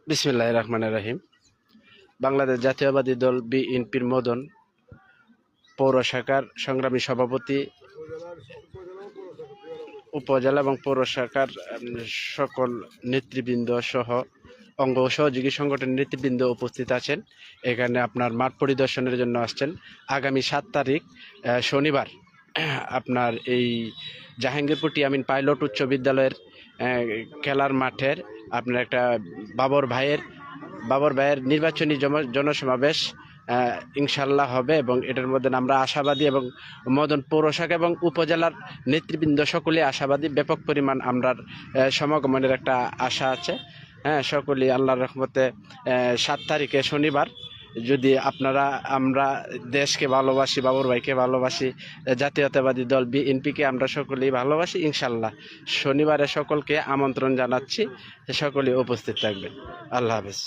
বিসমিল্লাহির রহমানির রহিম। বাংলাদেশ জাতীয়তাবাদী দল বিএনপির মদন পৌর শাখার সংগ্রামী সভাপতি, উপজেলা এবং পৌর শাখার সকল নেতৃবৃন্দ সহ অঙ্গ ও সহযোগী সংগঠনের নেতৃবৃন্দ উপস্থিত আছেন। এখানে আপনার মাঠ পরিদর্শনের জন্য আসছেন। আগামী 7 তারিখ শনিবার আপনার এই জাহাঙ্গীরপুর টিয়ামিন পাইলট উচ্চ বিদ্যালয়ের খেলার মাঠের আপনার একটা বাবর ভাইয়ের নির্বাচনী জনসমাবেশ ইনশাল্লাহ হবে এবং এটার মধ্যে আমরা আশাবাদী এবং মদন পৌর শাখা এবং উপজেলার নেতৃবৃন্দ সকলে আশাবাদী। ব্যাপক পরিমাণ আমরা সমাগমনের একটা আশা আছে। সকলেই আল্লাহর রহমতে 7 তারিখে শনিবার, যদি আমরা দেশকে ভালোবাসি, বাবর ভাইকে ভালোবাসি, জাতীয়তাবাদী দল বিএনপিকে আমরা সকলেই ভালোবাসি, ইনশাল্লাহ শনিবারে সকলকে আমন্ত্রণ জানাচ্ছি, সকলেই উপস্থিত থাকবেন। আল্লাহ হাফেজ।